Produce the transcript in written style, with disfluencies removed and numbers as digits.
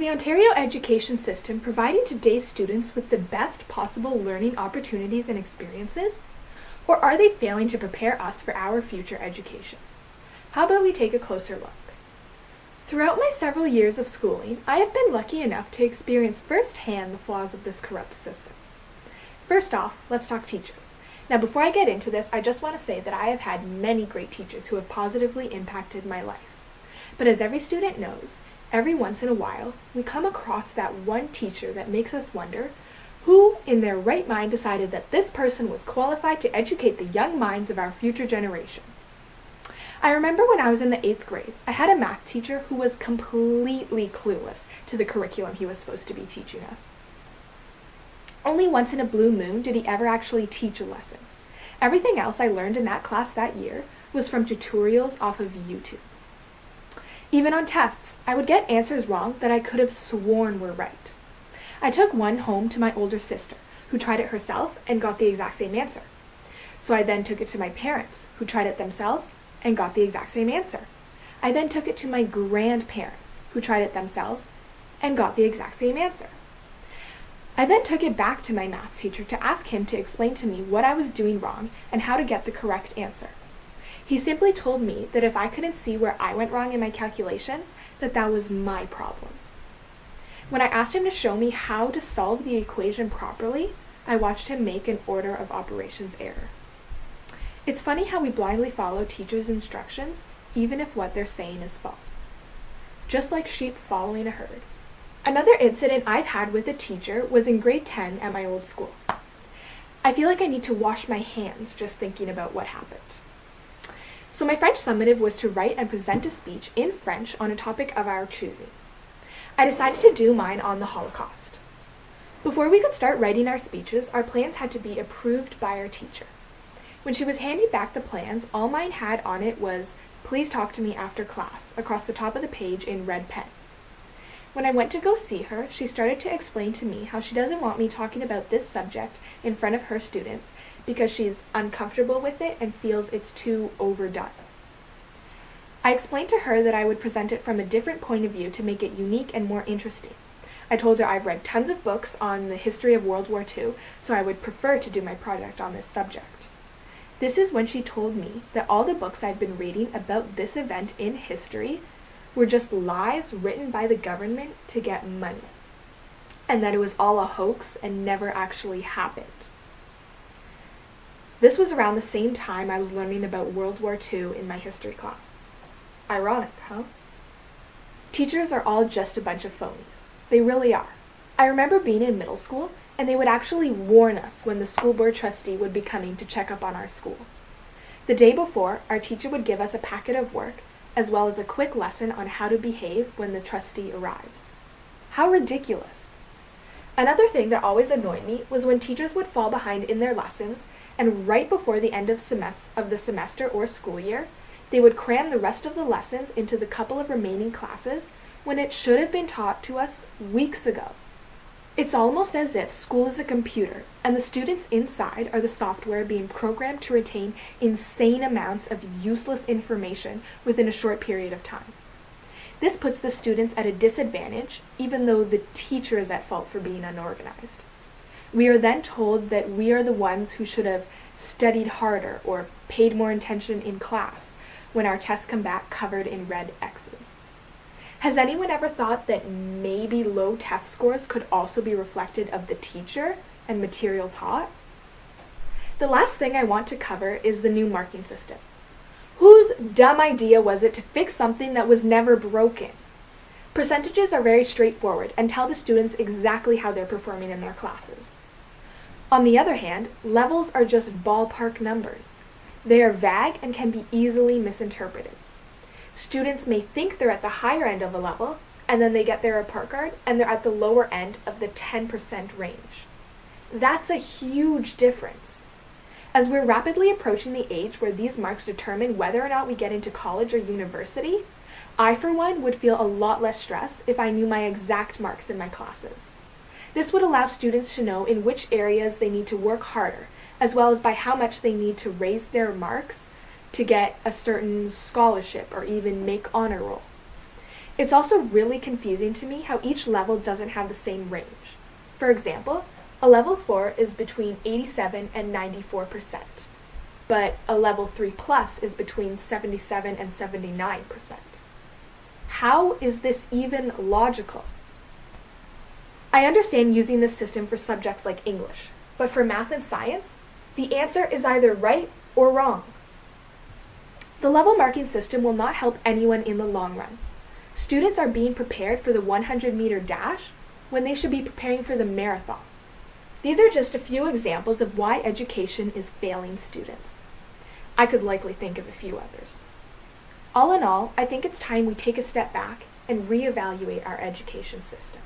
Is the Ontario education system providing today's students with the best possible learning opportunities and experiences? Or are they failing to prepare us for our future education? How about we take a closer look? Throughout my several years of schooling, I have been lucky enough to experience firsthand the flaws of this corrupt system. First off, let's talk teachers. Now, before I get into this, I just want to say that I have had many great teachers who have positively impacted my life. But as every student knows, every once in a while, we come across that one teacher that makes us wonder who in their right mind decided that this person was qualified to educate the young minds of our future generation. I remember when I was in the 8th grade, I had a math teacher who was completely clueless to the curriculum he was supposed to be teaching us. Only once in a blue moon did he ever actually teach a lesson. Everything else I learned in that class that year was from tutorials off of YouTube. Even on tests, I would get answers wrong that I could have sworn were right. I took one home to my older sister, who tried it herself and got the exact same answer. So I then took it to my parents, who tried it themselves and got the exact same answer. I then took it to my grandparents, who tried it themselves and got the exact same answer. I then took it back to my math teacher to ask him to explain to me what I was doing wrong and how to get the correct answer. He simply told me that if I couldn't see where I went wrong in my calculations, that was my problem. When I asked him to show me how to solve the equation properly, I watched him make an order of operations error. It's funny how we blindly follow teachers' instructions, even if what they're saying is false. Just like sheep following a herd. Another incident I've had with a teacher was in grade 10 at my old school. I feel like I need to wash my hands just thinking about what happened. So my French summative was to write and present a speech in French on a topic of our choosing. I decided to do mine on the Holocaust. Before we could start writing our speeches, our plans had to be approved by our teacher. When she was handing back the plans, all mine had on it was, "Please talk to me after class," across the top of the page in red pen. When I went to go see her, she started to explain to me how she doesn't want me talking about this subject in front of her students because she's uncomfortable with it and feels it's too overdone. I explained to her that I would present it from a different point of view to make it unique and more interesting. I told her I've read tons of books on the history of World War II, so I would prefer to do my project on this subject. This is when she told me that all the books I'd been reading about this event in history were just lies written by the government to get money, and that it was all a hoax and never actually happened. This was around the same time I was learning about World War II in my history class. Ironic, huh? Teachers are all just a bunch of phonies. They really are. I remember being in middle school, and they would actually warn us when the school board trustee would be coming to check up on our school. The day before, our teacher would give us a packet of work, as well as a quick lesson on how to behave when the trustee arrives. How ridiculous! Another thing that always annoyed me was when teachers would fall behind in their lessons, and right before the end of the semester or school year, they would cram the rest of the lessons into the couple of remaining classes when it should have been taught to us weeks ago. It's almost as if school is a computer, and the students inside are the software being programmed to retain insane amounts of useless information within a short period of time. This puts the students at a disadvantage, even though the teacher is at fault for being unorganized. We are then told that we are the ones who should have studied harder or paid more attention in class when our tests come back covered in red X's. Has anyone ever thought that maybe low test scores could also be reflected of the teacher and material taught? The last thing I want to cover is the new marking system. Whose dumb idea was it to fix something that was never broken? Percentages are very straightforward and tell the students exactly how they're performing in their classes. On the other hand, levels are just ballpark numbers. They are vague and can be easily misinterpreted. Students may think they're at the higher end of a level, and then they get their report card, and they're at the lower end of the 10% range. That's a huge difference. As we're rapidly approaching the age where these marks determine whether or not we get into college or university, I, for one, would feel a lot less stress if I knew my exact marks in my classes. This would allow students to know in which areas they need to work harder, as well as by how much they need to raise their marks to get a certain scholarship or even make honor roll. It's also really confusing to me how each level doesn't have the same range. For example, a level 4 is between 87 and 94%, but a level 3 plus is between 77 and 79%. How is this even logical? I understand using this system for subjects like English, but for math and science, the answer is either right or wrong. The level marking system will not help anyone in the long run. Students are being prepared for the 100-meter dash when they should be preparing for the marathon. These are just a few examples of why education is failing students. I could likely think of a few others. All in all, I think it's time we take a step back and reevaluate our education system.